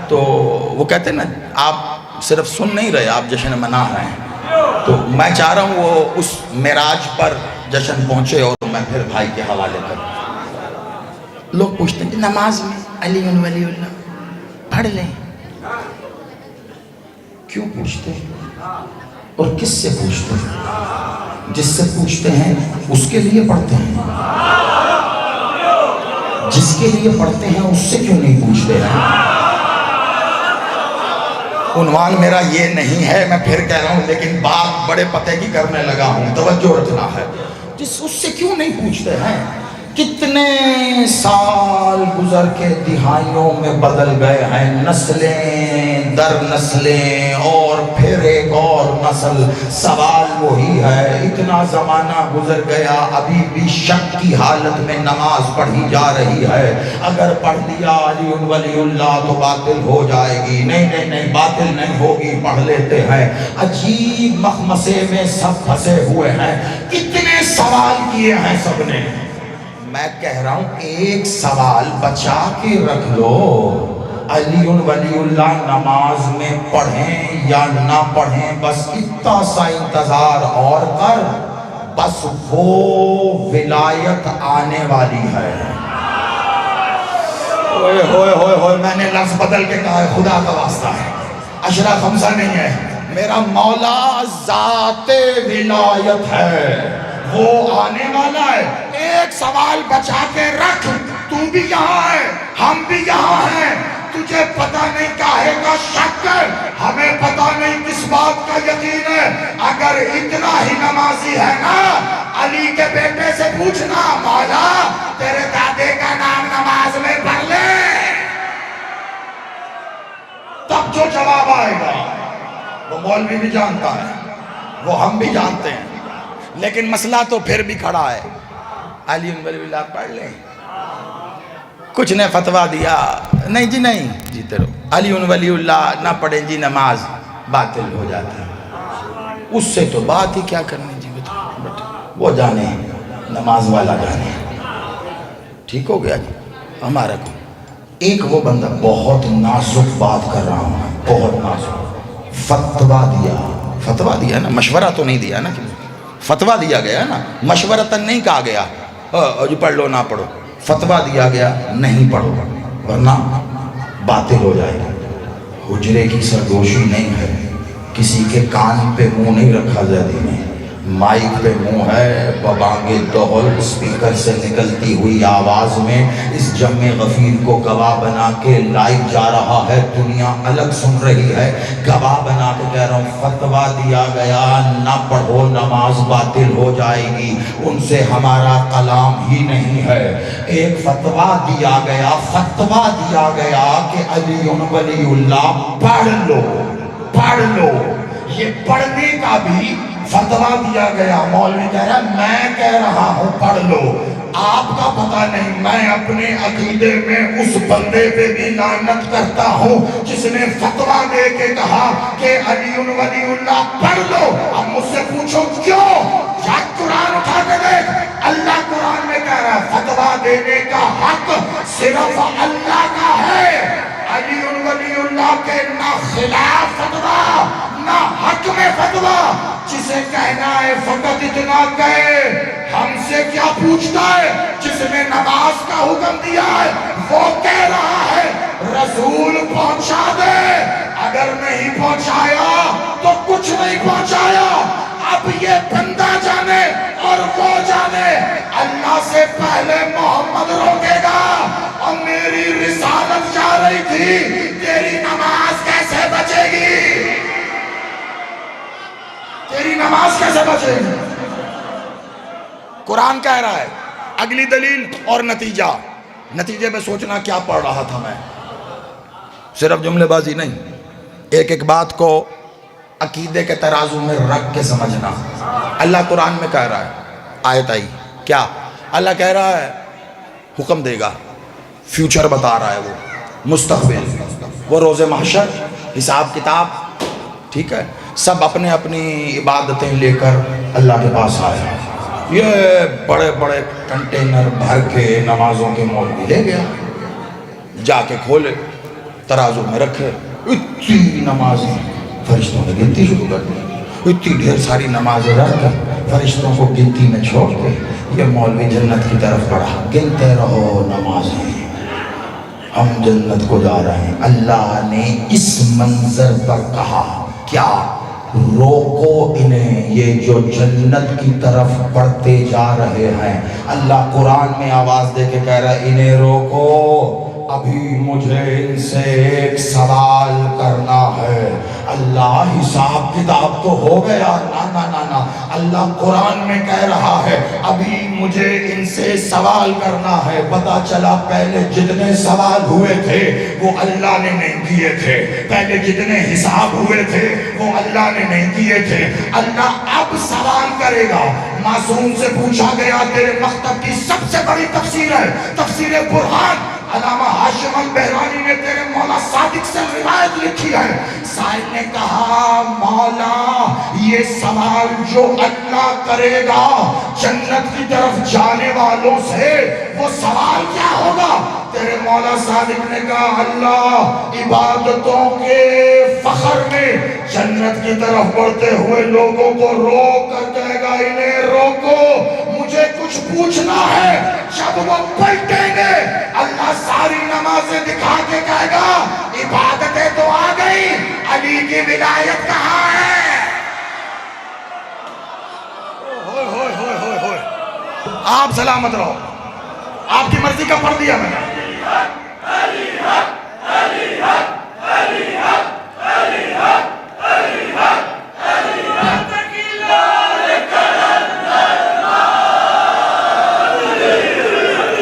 تو وہ کہتے ہیں نا آپ صرف سن نہیں رہے، آپ جشن منا رہے ہیں، تو میں چاہ رہا ہوں وہ اس معراج پر جشن پہنچے اور میں پھر بھائی کے حوالے کروں۔ لوگ پوچھتے ہیں کہ نماز میں علی ولی اللہ پڑھ لیں، کیوں پوچھتے ہیں اور کس سے پوچھتے ہیں؟ جس سے پوچھتے ہیں اس کے لیے پڑھتے ہیں، جس کے لیے پڑھتے ہیں اس سے کیوں نہیں پوچھتے ہیں؟ عنوان میرا یہ نہیں ہے، میں پھر کہہ رہا ہوں، لیکن بات بڑے پتے کی کرنے لگا ہوں، توجہ رکھنا ہے۔ اس سے کیوں نہیں پوچھتے ہیں؟ کتنے سال گزر کے دہائیوں میں بدل گئے ہیں، نسلیں در نسلیں، اور پھر ایک اور نسل، سوال وہی ہے۔ اتنا زمانہ گزر گیا، ابھی بھی شک کی حالت میں نماز پڑھی جا رہی ہے۔ اگر پڑھ لیا علی ولی اللہ تو باطل ہو جائے گی، نہیں باطل نہیں ہوگی، پڑھ لیتے ہیں۔ عجیب مخمسے میں سب پھنسے ہوئے ہیں، کتنے سوال کیے ہیں سب نے۔ میں کہہ رہا ہوں ایک سوال بچا کے رکھ لو، علی ولی اللہ نماز میں پڑھیں یا نہ پڑھیں، بس اتنا سا انتظار اور کر، بس وہ ولایت آنے والی ہے۔ ہوئے ہوئے ہوئے ہوئے، میں نے لفظ بدل کے کہا ہے، خدا کا واسطہ ہے، اشرا خمسہ نہیں ہے، میرا مولا ذات ولایت ہے، وہ آنے والا ہے۔ ایک سوال بچا کے رکھ، تو بھی یہاں ہے، ہم بھی یہاں ہیں، تجھے پتہ نہیں کاہے کا شک ہے، ہمیں پتہ نہیں کس بات کا یقین ہے۔ اگر اتنا ہی نمازی ہے نا، علی کے بیٹے سے پوچھنا، مولا تیرے دادے کا نام نماز میں پڑھ لے، تب جو جواب آئے گا۔ وہ مولوی بھی جانتا ہے، وہ ہم بھی جانتے ہیں، لیکن مسئلہ تو پھر بھی کھڑا ہے، علی ولی اللہ پڑھ لیں۔ کچھ نے فتویٰ دیا، نہیں جی نہیں جیتے رہو، علی ولی اللہ نہ پڑھیں جی، نماز باطل ہو جاتی ہے۔ اس سے تو بات ہی کیا کرنی جی، وہ جانے، نماز والا جانے، ٹھیک ہو گیا جی ہمارا کو۔ ایک وہ بندہ بہت نازک بات کر رہا ہوں، بہت نازک فتویٰ دیا نا، مشورہ تو نہیں دیا نا، فتویٰ دیا گیا نا، مشورتاً نہیں کہا گیا جو پڑھ لو نہ پڑھو، فتویٰ دیا گیا نہیں پڑھو ورنہ باطل ہو جائے گا۔ حجرے کی سرگوشی نہیں ہے، کسی کے کان پہ منہ نہیں رکھا زیادی میں، مائک پہ منہ ہے، ببانگے دہل سپیکر سے نکلتی ہوئی آواز میں اس جمع غفیر کو گواہ بنا کے لائیو جا رہا ہے، دنیا الگ سن رہی ہے، گواہ بنا کے کہہ رہا ہوں فتویٰ دیا گیا نہ پڑھو، نماز باطل ہو جائے گی، ان سے ہمارا کلام ہی نہیں ہے۔ ایک فتویٰ دیا گیا کہ علی ولی اللہ پڑھ لو، یہ پڑھنے کا بھی فتویٰ دیا گیا۔ مولوی کہہ رہا ہے میں کہہ رہا ہوں پڑھ لو، آپ کا پتہ نہیں، میں اپنے عقیدے میں اس بندے پہ بھی لعنت کرتا ہوں جس نے فتویٰ دے کے کہا کہ علی ولی اللہ پڑھ لو۔ اب مجھ سے پوچھو کیوں؟ یا قرآن اٹھا کے دیکھ، اللہ قرآن میں کہہ رہا ہے فتویٰ دینے کا حق صرف اللہ کا ہے، علی ولی اللہ کے نہ خلاف فتویٰ نہ حق میں فتویٰ۔ جسے کہنا ہے فقط اتنا کہے، ہم سے کیا پوچھتا ہے؟ جس نے نماز کا حکم دیا ہے وہ کہہ رہا ہے رسول پہنچا دے، اگر نہیں پہنچایا تو کچھ نہیں پہنچایا۔ اب یہ بندہ جانے اور وہ جانے، اللہ سے پہلے محمد روکے گا، اور میری رسالت جا رہی تھی، تیری نماز کیسے بچے گی؟ تیری نماز کیسے بچے گی؟ قرآن کہہ رہا ہے، اگلی دلیل اور نتیجے میں سوچنا کیا پڑھ رہا تھا میں، صرف جملے بازی نہیں، ایک ایک بات کو عقیدے کے ترازو میں رکھ کے سمجھنا۔ اللہ قرآن میں کہہ رہا ہے، آیت آئی کیا؟ اللہ کہہ رہا ہے حکم دے گا، فیوچر بتا رہا ہے، وہ مستقبل، وہ روز محشر، حساب کتاب، ٹھیک ہے، سب اپنے اپنی عبادتیں لے کر اللہ کے پاس آئے۔ یہ بڑے بڑے کنٹینر بھر کے نمازوں کے مولوی لے گیا، جا کے کھولے، ترازو میں رکھے، اتنی نمازیں فرشتوں نے گنتی شروع کر دی، اتنی ڈھیر ساری نمازیں رکھ کر فرشتوں کو گنتی میں چھوڑ کے یہ مولوی جنت کی طرف بڑھا، گنتے رہو نمازیں، ہم جنت کو جا رہے ہیں۔ اللہ نے اس منظر پر کہا کیا؟ روکو انہیں، یہ جو جنت کی طرف بڑھتے جا رہے ہیں۔ اللہ قرآن میں آواز دے کے کہہ رہا ہے انہیں روکو، ابھی مجھے ان سے ایک سوال کرنا ہے۔ اللہ حساب کتاب تو ہو گیا، نا اللہ قرآن میں کہہ رہا ہے ابھی مجھے ان سے سوال کرنا ہے۔ پتہ چلا پہلے جتنے سوال ہوئے تھے وہ اللہ نے نہیں کیے تھے، پہلے جتنے حساب ہوئے تھے وہ اللہ نے نہیں کیے تھے۔ اللہ اب سوال کرے گا۔ معصوم سے پوچھا گیا تیرے مکتب کی سب سے بڑی تفسیر ہے تفسیر برہان، علامہ ہاشم البحرانی نے تیرے مولا صادق سے روایت لکھی ہے۔ سائل نے کہا مولا یہ سوال جو اللہ کرے گا جنت کی طرف جانے والوں سے وہ سوال کیا ہوگا؟ تیرے مولا صادق نے کہا اللہ عبادتوں کے فخر میں جنت کی طرف بڑھتے ہوئے لوگوں کو روک کر کہے گا انہیں روکو، مجھے کچھ پوچھنا ہے۔ جب وہ پلٹیں گے اللہ ساری نمازیں دکھا کے کہے گا عبادتیں تو آ گئی، علی کی ولایت کہاں ہے؟ آپ سلامت رہو، آپ کی مرضی کا پڑھ دیا میں نے۔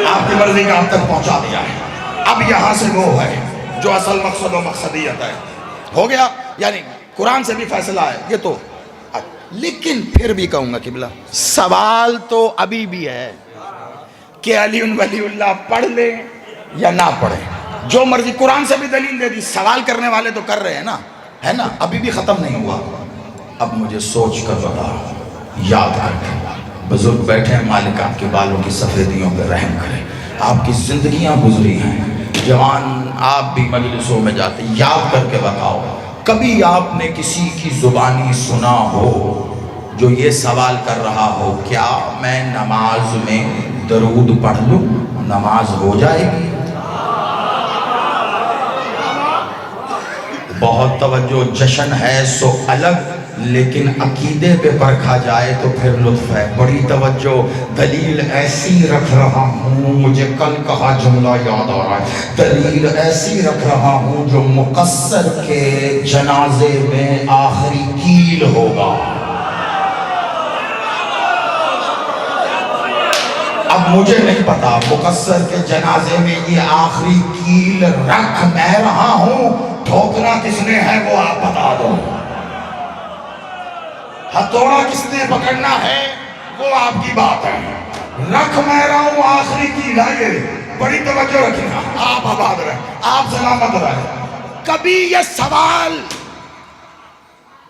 آپ کی مرضی کا ہم تک پہنچا دیا ہے۔ اب یہاں سے وہ ہے جو اصل مقصد و مقصدیت ہے، ہو گیا، یعنی قرآن سے بھی فیصلہ ہے یہ تو۔ لیکن پھر بھی کہوں گا قبلہ سوال تو ابھی بھی ہے کہ علی ولی اللہ پڑھ لیں یا نہ پڑھیں، جو مرضی قرآن سے بھی دلیل دے دی، سوال کرنے والے تو کر رہے ہیں نا، ہے نا، ابھی بھی ختم نہیں ہوا۔ اب مجھے سوچ کر بتا، یاد کر کے، بزرگ بیٹھے ہیں مالک آپ کے بالوں کی سفیدیوں پہ رحم کرے، آپ کی زندگیاں گزری ہیں، جوان آپ بھی مجلسوں میں جاتے، یاد کر کے بتاؤ کبھی آپ نے کسی کی زبانی سنا ہو جو یہ سوال کر رہا ہو کیا میں نماز میں درود پڑھ لوں نماز ہو جائے گی؟ بہت توجہ، جشن ہے سو الگ، لیکن عقیدے پہ پرکھا جائے تو پھر لطف ہے۔ بڑی توجہ، دلیل ایسی رکھ رہا ہوں، مجھے کل کہا جملہ یاد آ رہا ہے، دلیل ایسی رکھ رہا ہوں جو مقصر کے جنازے میں آخری کیل ہوگا۔ اب مجھے نہیں پتا مقصر کے جنازے میں یہ آخری کیل رکھ میں رہا ہوں، ٹھوکنا کس نے ہے وہ آپ بتا دو، ہتھوڑا کس نے پکڑنا ہے وہ آپ کی بات ہے، رکھ میں رہا ہوں آخری کیل ہے یہ، بڑی توجہ رکھنا، آپ آباد رہیں، آپ سلامت رہیں۔ کبھی یہ سوال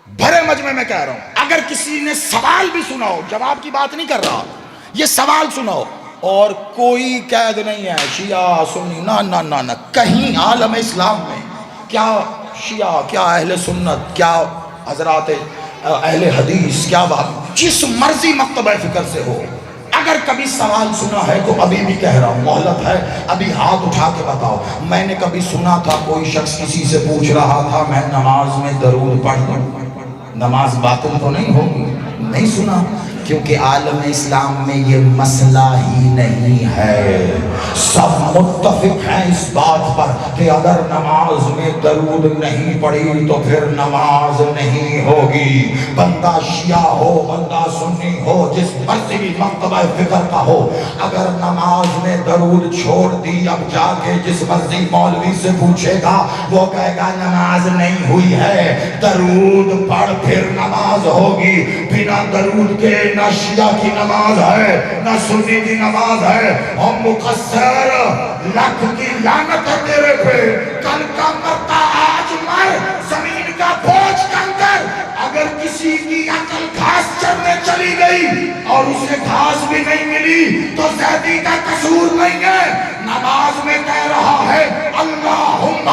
بھرے مجمع میں کہہ رہا ہوں، اگر کسی نے سوال بھی سنا ہو، جواب کی بات نہیں کر رہا، یہ سوال سنو اور کوئی قید نہیں ہے شیعہ سنی، نہ کہیں عالم اسلام میں، کیا شیعہ، کیا اہل سنت، کیا حضرات اہل حدیث، کیا بات، جس مرضی مکتبہ فکر سے ہو، اگر کبھی سوال سنا ہے تو ابھی بھی کہہ رہا ہوں مہلت ہے، ابھی ہاتھ اٹھا کے بتاؤ میں نے کبھی سنا تھا کوئی شخص کسی سے پوچھ رہا تھا میں نماز میں درود پڑھ لوں نماز باطل تو نہیں ہوگی؟ نہیں سنا، کیونکہ عالم اسلام میں یہ مسئلہ ہی نہیں ہے، سب متفق ہیں اس بات پر کہ اگر نماز میں درود نہیں پڑھی تو پھر نماز نہیں ہوگی، بندہ شیعہ ہو بندہ سنی ہو جس مرضی بھی مکتبہ فکر کا ہو، اگر نماز میں درود چھوڑ دی اب جا کے جس مرضی مولوی سے پوچھے گا وہ کہے گا نماز نہیں ہوئی ہے، درود پڑھ پھر نماز ہوگی، بنا درود کے نہ شیعہ کی نماز ہے نہ سنی کی نماز ہے، ہم مقصر لکھ کی لعنت ہے تیرے پہ، کل کا مرتا آج مر، زمین کا بوجھ کم کر، اگر کسی کی عقل گھاس چرنے چلی گئی اور اسے گھاس بھی نہیں ملی تو زیدی کا قصور نہیں ہے. نماز میں کہہ رہا ہے اللہم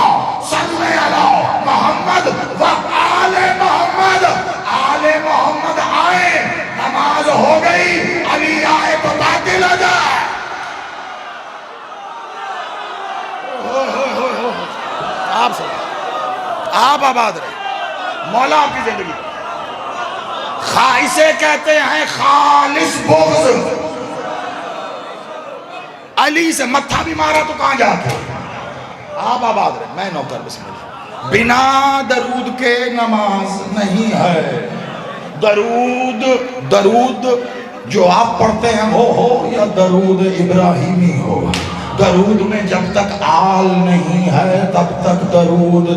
صلی علی محمد و آل محمد. آل محمد آئے نماز ہو گئی, علی آئے تو باطل ہو جائے. آپ آباد رہے, مولا آپ کی زندگی. اسے کہتے ہیں خالص بغض. علی سے متھا بھی مارا تو کہاں جاتے. آپ آباد رہے, میں نوکر. بسم اللہ. بنا درود کے نماز نہیں ہے. درود جو آپ پڑھتے ہیں وہ ہو یا درود ابراہیمی ہو, درود میں جب تک آل نہیں ہے تب تک درود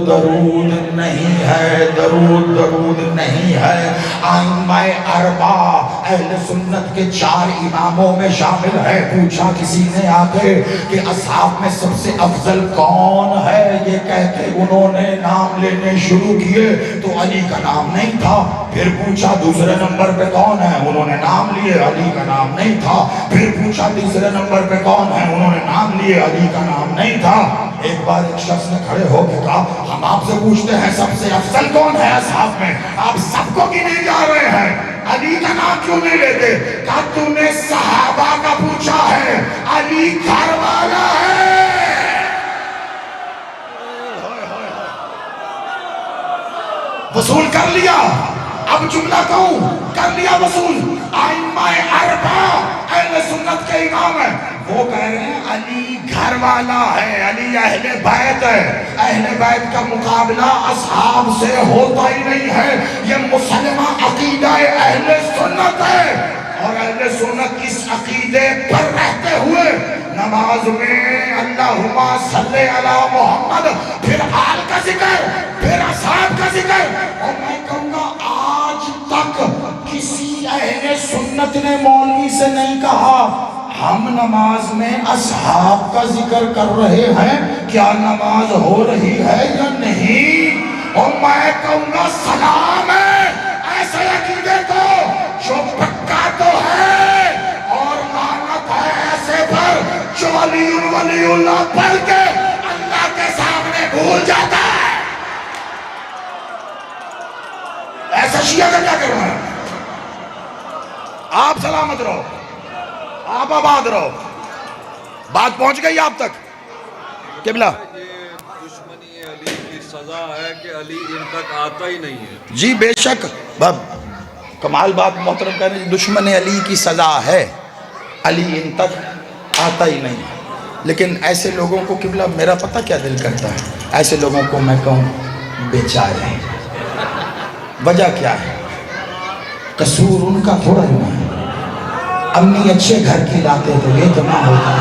نہیں ہے. درود نہیں ہے. ائمہ اربعہ اہل سنت کے 4 اماموں میں شامل ہے. پوچھا کسی نے آ کے کہ اصحاب میں سب سے افضل کون ہے, یہ کہتے انہوں نے نام لینے شروع کیے تو علی کا نام نہیں تھا. پھر پوچھا دوسرے نمبر پہ کون ہے, انہوں نے نام لیے, علی کا نام نہیں تھا. پھر پوچھا تیسرے نمبر پہ کون ہے, انہوں نے نام لیے, علی کا نام نہیں تھا. ایک بار ایک شخص نے کھڑے ہو کے کہا ہم آپ سے پوچھتے ہیں سب سے افضل کون ہے اصحاب میں, آپ سب کو گنے جا رہے ہیں, علی کا نام کیوں نہیں لیتے. کہا تم نے صحابہ کا پوچھا ہے, علی گھر والا ہے. وصول کر لیا. اب جملہ کہوں, کر لیا وصول. ائمہ اربعہ اہل سنت کے امام ہیں, وہ کہہ رہے ہیں علی گھر والا ہے, علی اہل بیت ہے. اہل بیت کا مقابلہ اصحاب سے ہوتا ہی نہیں ہے. یہ مسلمہ عقیدہ اہل سنت ہے, اور اہل سنت اس عقیدے پر رہتے ہوئے نماز میں اللہم صلی علی محمد, پھر آل کا ذکر, پھر اصحاب کا ذکر. اور میں کہوں گا آج تک کسی اہل سنت نے مولوی سے نہیں کہا ہم نماز میں اصحاب کا ذکر کر رہے ہیں, کیا نماز ہو رہی ہے یا نہیں. اور میں کہوں گا سلام ہے ایسے عقیدے کو جو پکا تو ہے, اور لعنت ہے ایسے پر جو علی اللہ پڑھ کے اللہ کے سامنے بھول جاتا ہے. ایسا شیعہ کا کیا کرنا ہے. آپ سلامت رہو, آپ آباد رہو. بات پہنچ گئی آپ تک قبلہ. دشمنی علی کی سزا ہے کہ علی ان تک آتا ہی نہیں ہے. جی بے شک, کمال بات محترم کہہ رہے ہیں, دشمن علی کی سزا ہے, علی ان تک آتا ہی نہیں. لیکن ایسے لوگوں کو قبلہ میرا پتہ کیا دل کرتا ہے, ایسے لوگوں کو میں کہوں بیچارے. وجہ کیا ہے, قصور ان کا تھوڑا ہی نہیں. امی اچھے گھر کی لاتے تو یہ تو نہ ہوتا.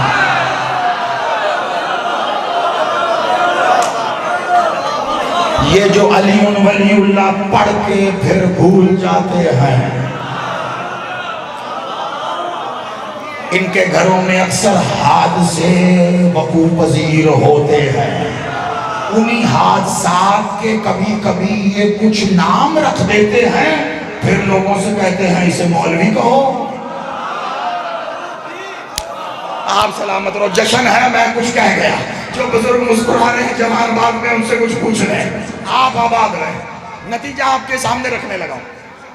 یہ جو علی ولی اللہ پڑھ کے پھر بھول جاتے ہیں, ان کے گھروں میں اکثر حادثے وقوع پذیر ہوتے ہیں. انہی حادثات کے کبھی کبھی یہ کچھ نام رکھ دیتے ہیں, پھر لوگوں سے کہتے ہیں اسے مولوی کہو. آپ سلامت رہو. جشن ہے, میں کچھ کہہ گیا, جو بزرگ مسکرا رہے ہیں جوان باغ میں ان سے کچھ پوچھ رہے ہیں. آپ آباد رہے. نتیجہ آپ کے سامنے رکھنے لگا ہوں.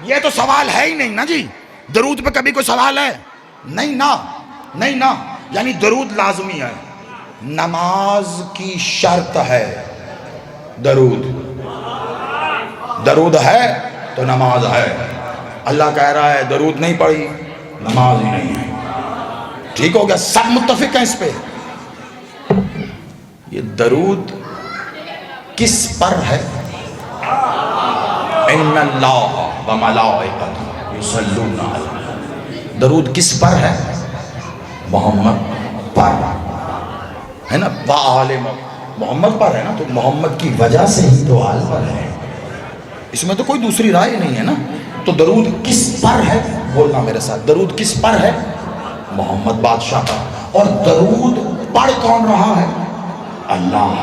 یہ تو سوال ہے ہی نہیں نا جی, درود پہ کبھی کوئی سوال ہے نہیں نا, نہیں نا. یعنی درود لازمی ہے, نماز کی شرط ہے درود. درود ہے تو نماز ہے. اللہ کہہ رہا ہے درود نہیں پڑھی نماز ہی نہیں ہے. ٹھیک ہو گیا, سب متفق ہیں اس پہ. یہ درود کس پر ہے؟ ان اللہ و ملائکتہ یصلون علی. درود کس پر ہے؟ محمد پر ہے نا, وآل محمد پر ہے نا, تو محمد کی وجہ سے ہی تو آل پر ہے. اس میں تو کوئی دوسری رائے نہیں ہے نا. تو درود کس پر ہے, بولنا میرے ساتھ, درود کس پر ہے؟ محمد بادشاہ پر. اور درود پڑھ کون رہا ہے؟ اللہ.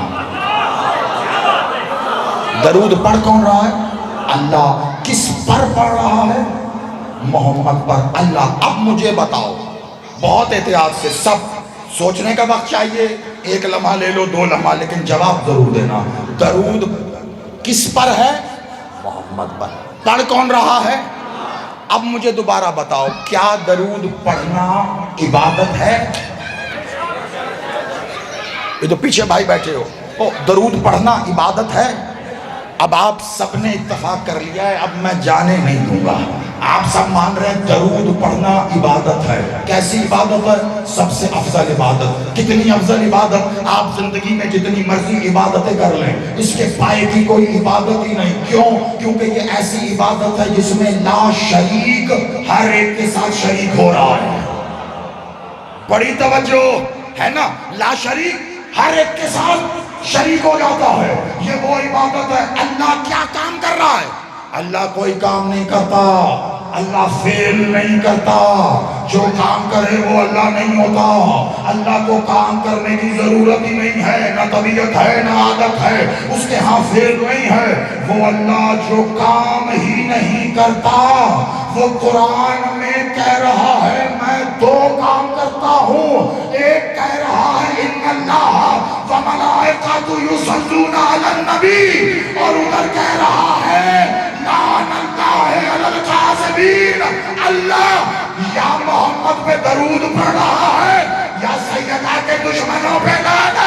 درود پڑھ کون رہا ہے؟ اللہ. کس پر پڑھ رہا ہے؟ محمد پر اللہ۔ اب مجھے بتاؤ، بہت احتیاط سے، سب سوچنے کا وقت چاہیے، 1 لمحہ لے لو 2 لمحہ، لیکن جواب ضرور دینا۔ درود کس پر ہے؟ محمد پر۔ پڑھ کون رہا ہے؟ اب مجھے دوبارہ بتاؤ، کیا درود پڑھنا عبادت ہے؟ یہ تو پیچھے بھائی بیٹھے ہو، درود پڑھنا عبادت ہے؟ اب آپ سب نے اتفاق کر لیا ہے، اب میں جانے نہیں دوں گا، آپ سب مان رہے ہیں درود پڑھنا عبادت ہے۔ کیسی عبادت ہے؟ سب سے افضل عبادت۔ کتنی افضل عبادت؟ آپ زندگی میں جتنی مرضی عبادتیں کر لیں، اس کے پائے کی کوئی عبادت ہی نہیں۔ کیوں؟ کیونکہ یہ ایسی عبادت ہے جس میں لا شریک ہر ایک کے ساتھ شریک ہو رہا ہے۔ بڑی توجہ ہے نا، لا شریک ہر ایک کے ساتھ شریک ہو جاتا ہے۔ یہ وہ عبادت ہے۔ اللہ کیا کام کر رہا ہے؟ اللہ کوئی کام نہیں کرتا، اللہ فعل نہیں کرتا، جو کام کرے وہ اللہ نہیں ہوتا۔ اللہ کو کام کرنے کی ضرورت ہی نہیں ہے، نہ طبیعت ہے نہ عادت ہے، اس کے ہاں فعل نہیں ہے۔ وہ اللہ جو کام ہی نہیں کرتا، وہ قرآن میں کہہ رہا ہے میں 2 کام کرتا ہوں۔ ایک کہہ رہا ہے ان اللہ وملائکۃ یصلون علی النبی، اور ادھر کہہ رہا ہے لعن اللہ علی الکاذبین۔ اللہ یا محمد پہ درود پڑھ رہا ہے یا سیدہ کے دشمنوں پہ لعنت۔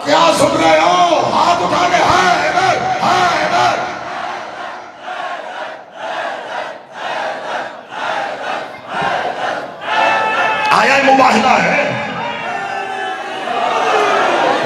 کیا سن رہے ہو؟ ہاتھ اٹھا کے ہاں ادھر، ہاں ادھر۔ آیہ مباہلہ ہے،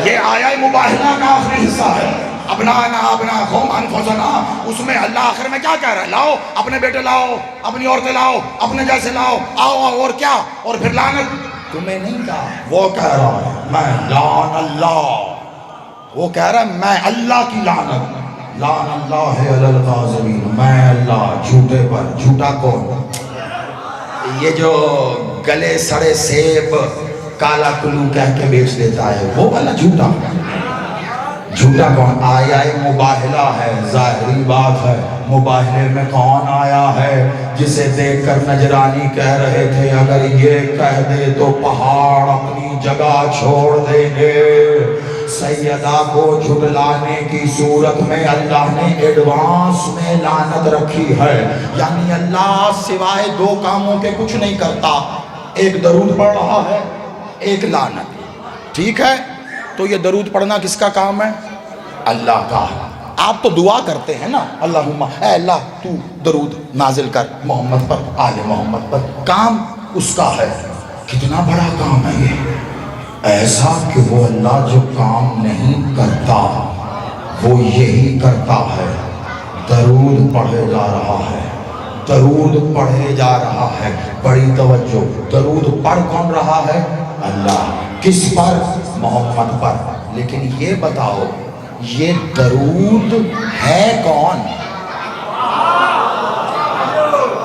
یہ آیہ مباہلہ کا آخری حصہ ہے۔ ابنانا ابناکم انفسنا، اس میں اللہ آخر میں کیا کہہ رہا ہے؟ لاؤ اپنے بیٹے، لاؤ اپنی عورتیں، لاؤ اپنے جیسے، لاؤ آؤ آؤ، اور کیا؟ اور پھر لعنت تمہیں نہیں کہا، وہ کہہ رہا ہے میں لعن اللہ، وہ کہہ رہا ہے میں اللہ کی لعنت، لعن اللہ علی الکاذبین، میں اللہ جھوٹے پر۔ جھوٹا کون؟ یہ جو گلے سڑے سیب کالا کلو کہہ کے بیچ دیتا ہے وہ والا جھوٹا۔ جھوٹا کون؟ آیا مباہلہ ہے، ظاہری بات ہے۔ مباہلے میں کون آیا ہے جسے دیکھ کر نجرانی کہہ رہے تھے اگر یہ کہہ دے تو پہاڑ اپنی جگہ چھوڑ دیں گے۔ سیدہ کو جھٹلانے کی صورت میں اللہ نے ایڈوانس میں لعنت رکھی ہے، یعنی اللہ سوائے 2 کاموں کے کچھ نہیں کرتا، ایک درود پڑھ رہا ہے، ایک لعنت۔ ٹھیک ہے، تو یہ درود پڑھنا کس کا کام ہے؟ اللہ کا۔ آپ تو دعا کرتے ہیں نا، اللہم اے اللہ تو درود نازل کر محمد پر، آل محمد پر، کام اس کا ہے۔ کتنا بڑا کام ہے یہ، ایسا کہ وہ اللہ جو کام نہیں کرتا وہ یہی کرتا ہے، درود پڑھے جا رہا ہے، درود پڑھے جا رہا ہے۔ بڑی توجہ، درود پڑھ کون رہا ہے؟ اللہ۔ کس پر؟ محمد پر۔ لیکن یہ بتاؤ یہ درود ہے کون؟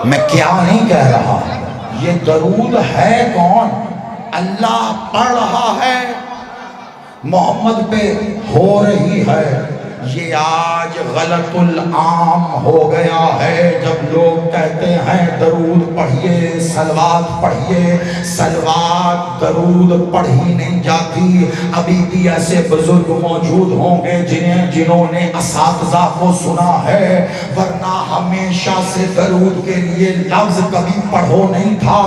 میں کیا نہیں کہہ رہا، یہ درود ہے کون؟ اللہ پڑھ رہا ہے، محمد پہ ہو رہی ہے۔ یہ آج غلط العام ہو گیا ہے، جب لوگ کہتے ہیں درود پڑھیے، صلوات پڑھیے، صلوات درود پڑھی نہیں جاتی۔ ابھی بھی ایسے بزرگ موجود ہوں گے جنہوں نے اساتذہ کو سنا ہے، ورنہ ہمیشہ سے درود کے لیے لفظ کبھی پڑھو نہیں تھا۔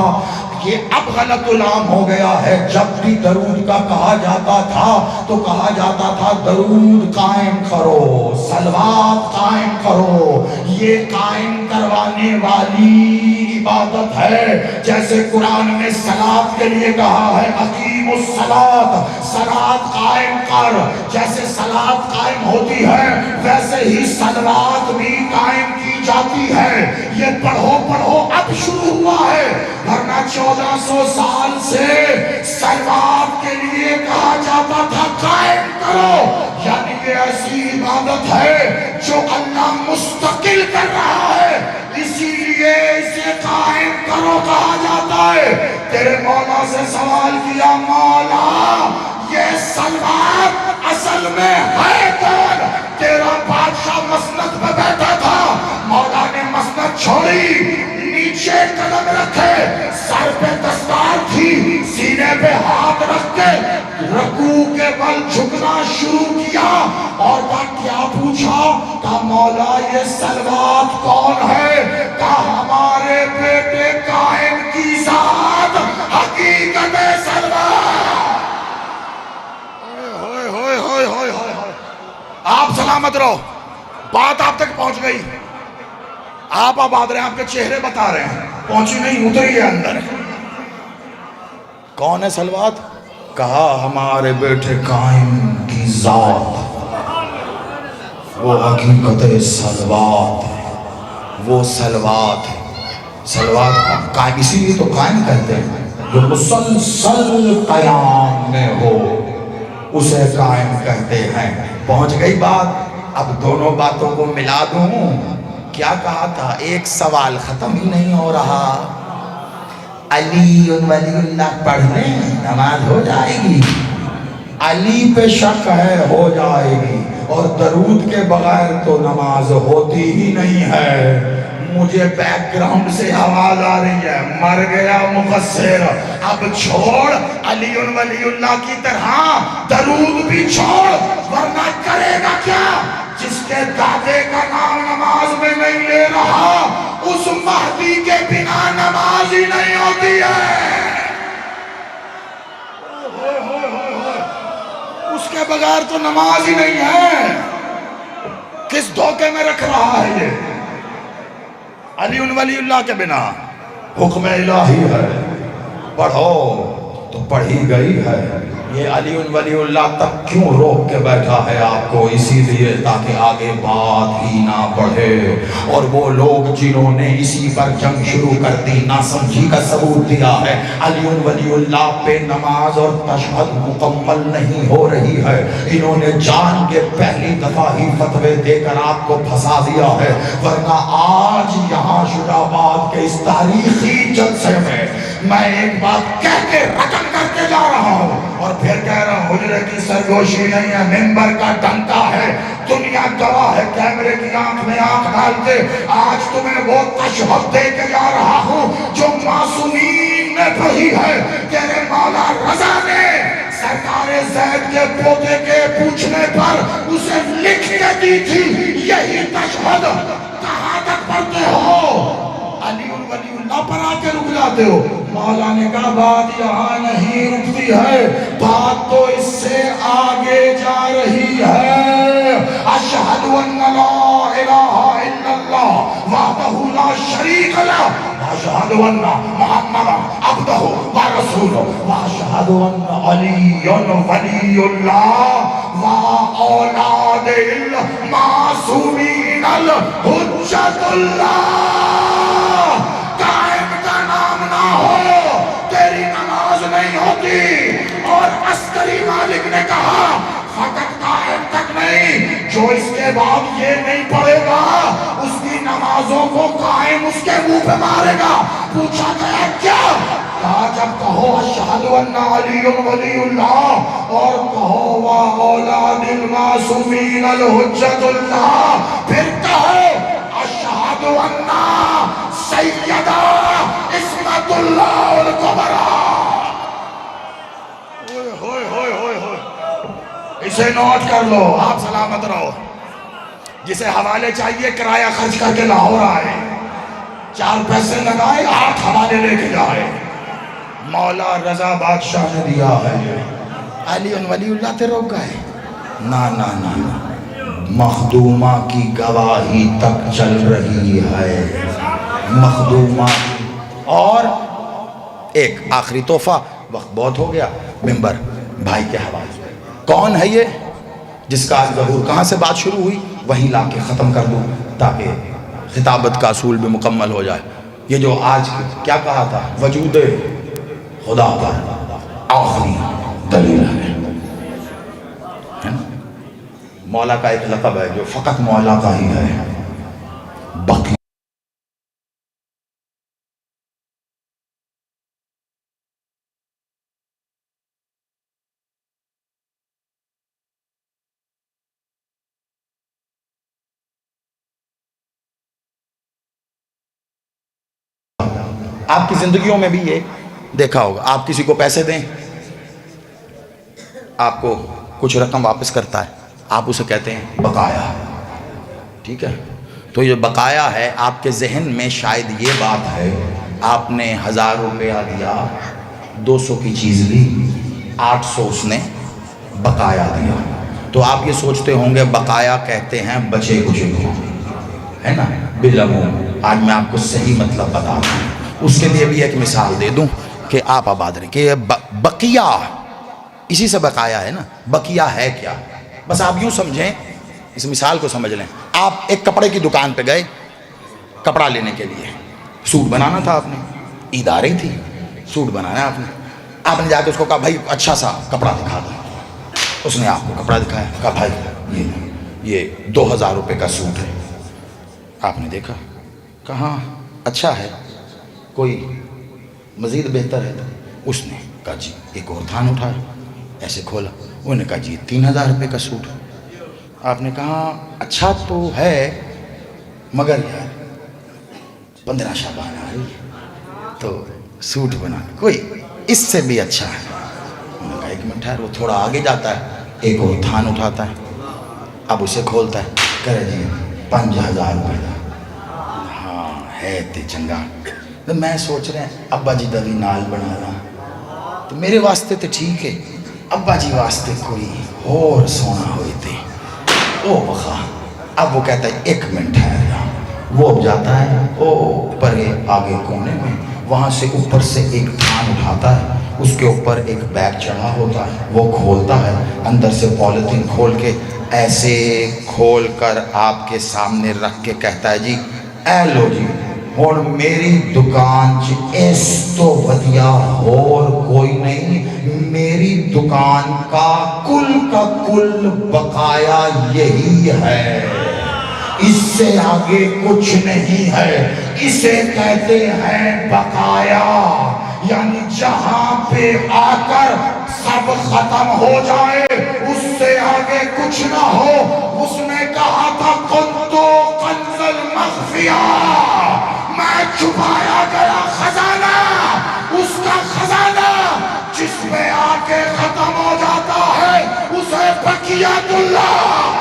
یہ اب غلط العام ہو گیا ہے، جب بھی درود کا کہا جاتا تھا تو کہا جاتا تھا درود قائم کرو، صلوات قائم کرو۔ یہ قائم کروانے والی عبادت ہے، جیسے قرآن میں صلاۃ کے لیے کہا ہے اقیم الصلاۃ، صلاۃ قائم کر۔ جیسے صلاۃ قائم ہوتی ہے ویسے ہی صلوات بھی قائم کی جاتی ہے۔ یہ پڑھو پڑھو اب شروع ہوا ہے، ورنہ 1400 سال سے صلوات کے لیے کہا جاتا تھا قائم کرو۔ یعنی یہ ایسی عبادت ہے جو اللہ مستقل کر رہا ہے، اسی لیے اسے قائم کرو کہا جاتا ہے۔ تیرے مولا سے سوال کیا، مولا یہ صلوات اصل میں ہے کون؟ تیرا بادشاہ پہ ہاتھ رکھ کے رکوع کے بل جھکنا شروع کیا اور کیا پوچھا؟ کہا مولا یہ سلوات کون ہے؟ کہا ہمارے بیٹے قائم کی ذات حقیقت سلوات۔ ہوئے ہوئے ہوئے ہوئے ہوئے ہوئے، آپ سلامت رہو، بات آپ تک پہنچ گئی، آپ آباد رہے ہیں، آپ کے چہرے بتا رہے ہیں، پہنچی نہیں، اتری ہے اندر۔ کون ہے سلوات؟ کہا ہمارے بیٹے قائم کی ذات، وہ حقیقت سلوات ہے، وہ سلوات ہے۔ سلوات قائم، اسی لیے تو قائم کہتے ہیں، جو مسلسل قیام میں ہو اسے قائم کہتے ہیں۔ پہنچ گئی بات، اب دونوں باتوں کو ملا دوں۔ کیا کہا تھا؟ ایک سوال ختم ہی نہیں ہو رہا، علی ولی اللہ پڑھ لیں نماز ہو جائے گی؟ علی پہ شک ہے، ہو جائے گی، اور درود کے بغیر تو نماز ہوتی ہی نہیں ہے۔ مجھے بیک گراؤنڈ سے آواز آ رہی ہے، مر گیا مقصر، اب چھوڑ علی ولی اللہ کی طرح درود بھی چھوڑ، ورنہ کرے گا کیا؟ جس کے دادے کا نام نماز میں نہیں لے رہا، اس مہدی کے بنا نماز ہی نہیں ہوتی ہے۔ اس کے بغیر تو نماز ہی نہیں ہے۔ کس دھوکے میں رکھ رہا ہے یہ؟ علی ولی اللہ کے بنا حکم الہی ہے، پڑھو تو پڑھی گئی ہے۔ یہ علی ولی اللہ تک کیوں روک کے بیٹھا ہے آپ کو؟ اسی لیے تاکہ آگے بات ہی نہ بڑھے، اور وہ لوگ جنہوں نے اسی پر جنگ شروع کر دی، ناسمجھی کا ثبوت دیا ہے۔ علی ولی اللہ پہ نماز اور تشہد مکمل نہیں ہو رہی ہے، انہوں نے جان کے پہلی دفعہ ہی فتوے دے کر آپ کو پھنسا دیا ہے، ورنہ آج یہاں شجاع آباد کے اس تاریخی جلسے میں ایک بات کہہ کے رقم کر کے جا رہا ہوں، اور پھر کہہ رہا ہوں، حجرے کی سرگوشی نہیں ہے، منبر کا ڈنکا ہے، دنیا گواہ ہے، کیمرے کی آنکھ میں آنکھ ڈال کے آج تمہیں وہ تشہد دے کے جا رہا ہوں جو معصومین نے پڑھی ہے۔ تیرے مولا رضا نے سرکار زید کے پوتے کے پوچھنے پر اسے لکھ کے دی تھی، یہی تشہد کہاں تک پڑھتے ہو؟ علی ولی اللہ پر آ کے رک جاتے ہو۔ مولا نے کہا بات یہاں نہیں رکتی ہے، بات تو اس سے آگے جا رہی ہے۔ اشہد ان لا الہ الا اللہ وحدہ لا شریک لہ واشہد ان محمدا عبدہ ورسولہ واشہد ان علی ولی اللہ واولاد المعصومین الحجۃ اللہ۔ قائم کا نام نہ ہو تیری نماز نہیں ہوتی۔ اور عسکری مالک نے کہا فقط قائم تک نہیں، جو اس کے بعد یہ نہیں پڑھے گا اس کی نمازوں کو قائم اس کے منہ پہ مارے گا۔ پوچھا گیا کیا؟ کہا جب کہو اشہد ان علی ولی اللہ اور کہو وا اولاد المعصومین الحجۃ اللہ، پھر کہو اشہد ان سیدہ عصمت اللہ الکبریٰ۔ اسے نوٹ کر لو، آپ سلامت رہو۔ جسے حوالے چاہیے کرایہ خرچ کر کے لاہور آئے، 4 پیسے لگائے، 8 حوالے لے کے جائے۔ مولا رضا بادشاہ نے دیا ہے۔ علی ولی اللہ تے روک گئے؟ نا نا نا نا، مخدومہ کی گواہی تک چل رہی ہے، مخدومہ۔ اور ایک آخری تحفہ، وقت بہت ہو گیا، ممبر بھائی کے حوالے۔ کون ہے یہ جس کا آج ظہور؟ کہاں سے بات شروع ہوئی وہیں لا کے ختم کر دوں تاکہ خطابت کا اصول بھی مکمل ہو جائے۔ یہ جو آج کیا کہا تھا، وجود خدا کا آخری دلیل ہے نا؟ مولا کا ایک لقب ہے جو فقط مولا کا ہی ہے، باقی آپ کی زندگیوں میں بھی یہ دیکھا ہوگا، آپ کسی کو پیسے دیں آپ کو کچھ رقم واپس کرتا ہے، آپ اسے کہتے ہیں بقایا، ٹھیک ہے؟ تو یہ بقایا ہے، آپ کے ذہن میں شاید یہ بات ہے، آپ نے 1000 روپیہ دیا، 200 کی چیز لی، 800 اس نے بقایا دیا، تو آپ یہ سوچتے ہوں گے بقایا کہتے ہیں بچے کچے کو، ہے نا؟ بالعموم آج میں آپ کو صحیح مطلب بتا دوں، اس کے لیے بھی ایک مثال دے دوں کہ آپ آباد رہیں کہ یہ بقیہ اسی سے بقایا ہے نا، بقیہ ہے کیا؟ بس آپ یوں سمجھیں، اس مثال کو سمجھ لیں، آپ ایک کپڑے کی دکان پہ گئے کپڑا لینے کے لیے، سوٹ بنانا تھا آپ نے، عید آ رہی تھی، سوٹ بنانا ہے آپ نے جا کے اس کو کہا بھائی اچھا سا کپڑا دکھا دو، اس نے آپ کو کپڑا دکھایا، کہا بھائی یہ 2000 روپے کا سوٹ ہے، آپ نے دیکھا، کہا اچھا ہے، کوئی مزید بہتر ہے؟ اس نے کہا جی، ایک اور تھان اٹھایا، ایسے کھولا، انہوں نے کہا جی 3000 روپے کا سوٹ ہے، آپ نے کہا اچھا تو ہے مگر یار 15 شعبان آ رہی ہے تو سوٹ بنا کوئی اس سے بھی اچھا ہے، انہوں نے کہا ایک منٹ ٹھہر، وہ تھوڑا آگے جاتا ہے، ایک اور تھان اٹھاتا ہے، اب اسے کھولتا ہے، کہہ جی 5000 روپے کا، ہاں ہے تے چنگا، تو میں سوچ رہا ہیں ابا جی دا بھی نال بنا رہا، تو میرے واسطے تو ٹھیک ہے، ابا جی واسطے کوئی اور سونا ہوئی تھے، او بخا، اب وہ کہتا ہے ایک منٹ ہے، وہ اب جاتا ہے اوپر آگے کونے میں، وہاں سے اوپر سے ایک تھان اٹھاتا ہے، اس کے اوپر ایک بیگ چڑھا ہوتا ہے، وہ کھولتا ہے، اندر سے پولیتھین کھول کے ایسے کھول کر آپ کے سامنے رکھ کے کہتا ہے جی اے لو جی اور میری دکان اس تو ودیا اور کوئی نہیں، میری دکان کا کل بقایا یہی ہے، اس سے آگے کچھ نہیں ہے، اسے کہتے ہیں بقایا، یعنی جہاں پہ آ کر سب ختم ہو جائے اس سے آگے کچھ نہ ہو، اس نے کہا تھا کنتو کنز المخفیہ، میں چھپایا گیا خزانہ، اس کا خزانہ جس میں آ کے ختم ہو جاتا ہے اسے بقیت اللہ،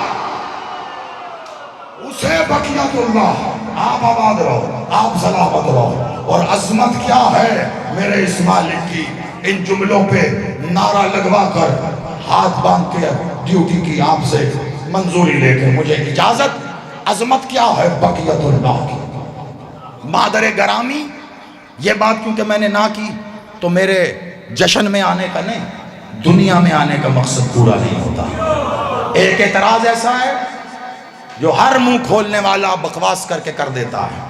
اسے بقیت اللہ، آپ آباد رہو، آپ سلامت رہو، اور عظمت کیا ہے میرے اس مالک کی، ان جملوں پہ نعرہ لگوا کر ہاتھ باندھ کے ڈیوٹی کی آپ سے منظوری لے کے مجھے اجازت، عظمت کیا ہے بقیت اللہ کی، مادر گرامی، یہ بات کیونکہ میں نے نہ کی تو میرے جشن میں آنے کا نہیں، دنیا میں آنے کا مقصد پورا نہیں ہوتا، ایک اعتراض ایسا ہے جو ہر منہ کھولنے والا بکواس کر کے کر دیتا ہے،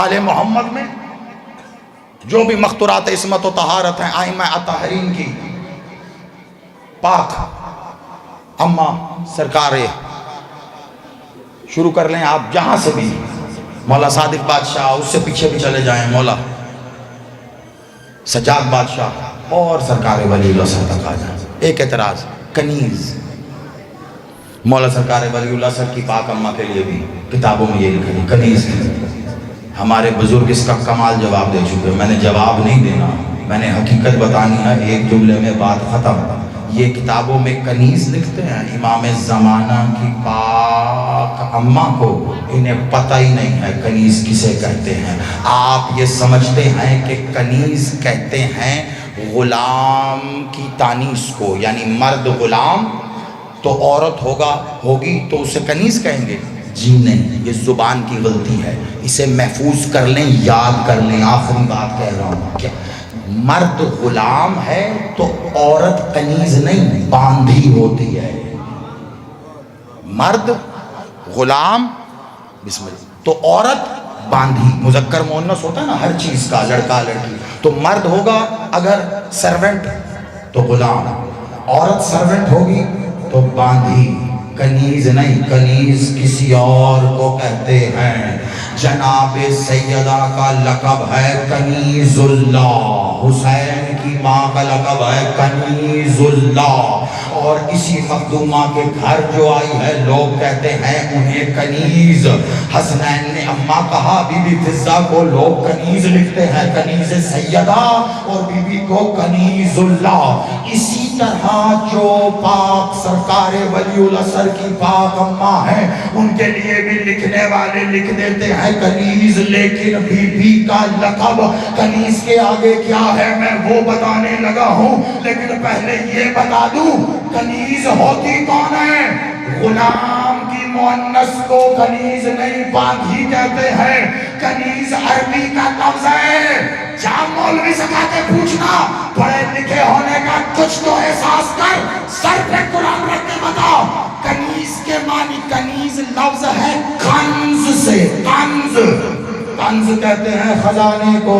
آل محمد میں جو بھی مختورات عصمت و طہارت ہیں ائمہ اطہرین کی، پاک اماں سرکار، شروع کر لیں آپ جہاں سے بھی، مولا صادق بادشاہ، اس سے پیچھے بھی چلے جائیں مولا سجاد بادشاہ، اور سرکار ولی اللہ صاحب تک آ جائیں، ایک اعتراض کنیز، مولا سرکار ولی اللہ صاحب کی پاک اماں کے لیے بھی کتابوں میں یہ لکھا ہے کنیز کی، ہمارے بزرگ اس کا کمال جواب دے چکے، میں نے جواب نہیں دینا، میں نے حقیقت بتانی ہے، ایک جملے میں بات ختم، یہ کتابوں میں کنیز لکھتے ہیں، امام زمانہ کی پاک اماں کو انہیں پتہ ہی نہیں ہے کنیز کسے کہتے ہیں، آپ یہ سمجھتے ہیں کہ کنیز کہتے ہیں غلام کی تانیث کو، یعنی مرد غلام تو عورت ہوگی تو اسے کنیز کہیں گے، جی نہیں، یہ زبان کی غلطی ہے، اسے محفوظ کر لیں، یاد کر لیں، آخری بات کہہ رہا ہوں، کیا مرد غلام ہے تو عورت کنیز نہیں باندھی ہوتی ہے، مرد غلام بسم اللہ تو عورت باندھی، مذکر مؤنث ہوتا ہے نا ہر چیز کا، لڑکا لڑکی، تو مرد ہوگا اگر سرونٹ تو غلام، عورت سرونٹ ہوگی تو باندھی، کنیز نہیں، کنیز کسی اور کو کہتے ہیں، جناب سیدہ کا لقب ہے کنیز اللہ، حسین کی ماں کا لقب ہے کنیز اللہ، اور اسی مخدومہ کے گھر جو آئی ہے لوگ کہتے ہیں انہیں کنیز، حسنین نے اماں کہا بی بی فضہ کو لوگ کنیز لکھتے ہیں، کنیز سیدہ، اور بی بی کو کنیز اللہ، اسی طرح جو پاک سرکار ولی الاثر کی پاک اماں ہیں ان کے لیے بھی لکھنے والے لکھ دیتے ہیں کنیز، لیکن بی بی کا لقب کنیز کے آگے کیا ہے میں وہ بتانے لگا ہوں، لیکن پہلے یہ بتا دوں کنیز ہوتی کون ہے؟ غلام کی مؤنث کو کنیز نہیں باندھی کہتے ہیں، کنیز عربی کا لفظ ہے۔ جہاں مولوی سے کہا کے پوچھنا پڑھے لکھے ہونے کا کچھ تو احساس کر، سر پہ قرآن رکھ کے بتاؤ کنیز کے معنی، کنیز لفظ ہے کنز سے، کنز کنز کہتے ہیں خزانے کو۔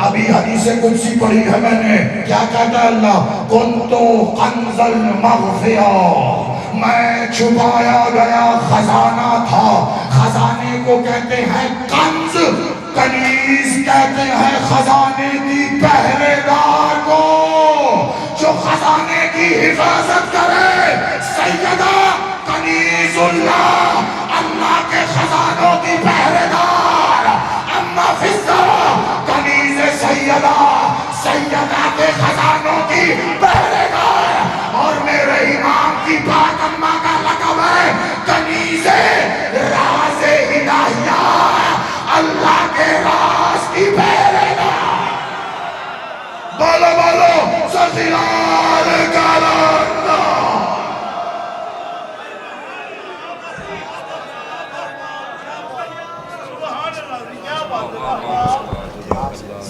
ابھی حدیث قدسی پڑھی ہے میں نے، کیا کہتا ہے اللہ؟ کنتو کنز المغفرہ، میں چھپایا گیا خزانہ تھا۔ خزانے کو کہتے ہیں کنز، کنیز کہتے ہیں خزانے کی پہرے دار کو، جو خزانے کی حفاظت کرے۔ سیدہ کنیز اللہ، اللہ کے خزانوں کی پہرے دار، اما فی السماء کنیز سیدہ، سیدہ کے خزانوں کی پہرے دار، اور میرے امام کی پاک اماں کا لقب ہے کنیز راز الہیہ، اللہ کے راز کی پہرے دار۔ بولو بولو سزیلال کالندہ۔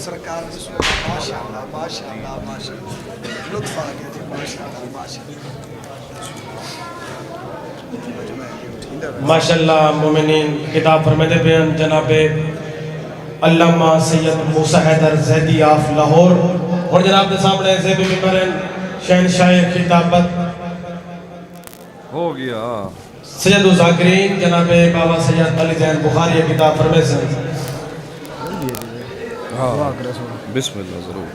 سرکار ماشاءاللہ ماشاءاللہ ماشاءاللہ، لطف آ گیا جی، ماشاءاللہ ماشاءاللہ ماشاءاللہ۔ مومنین خطاب فرماتے بیان جناب علامہ سید موسیٰ حیدر زیدی آف لاہور، اور جناب دے سامنے زیب ممبرین شہنشاہ خطابت ہو گیا۔ سید الزاکرین جناب بابا سید علی زین بخاری خطاب فرماتے ہیں۔ ہاں بسم اللہ ضرور۔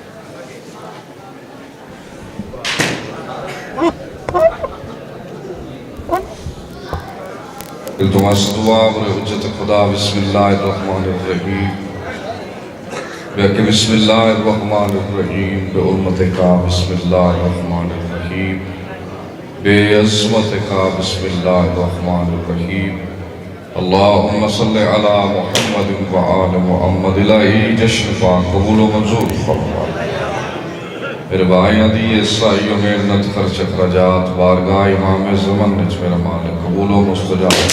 التماس دعا برحجت خدا بسم اللہ الرحمن الرحیم، بحق بسم اللہ الرحمن الرحیم، بعلمت کا بسم اللہ الرحمن الرحیم، بے عظمت کا بسم اللہ الرحمن الرحیم، اللہم صلی علی محمد و آل محمد۔ الہی جشن پاک قبول و منظور فرما، میرے بھائیاں دیئے سائی و محنت خرچ اخراجات بارگاہ امام زمن نچ میرا مالک قبول و مستجاب۔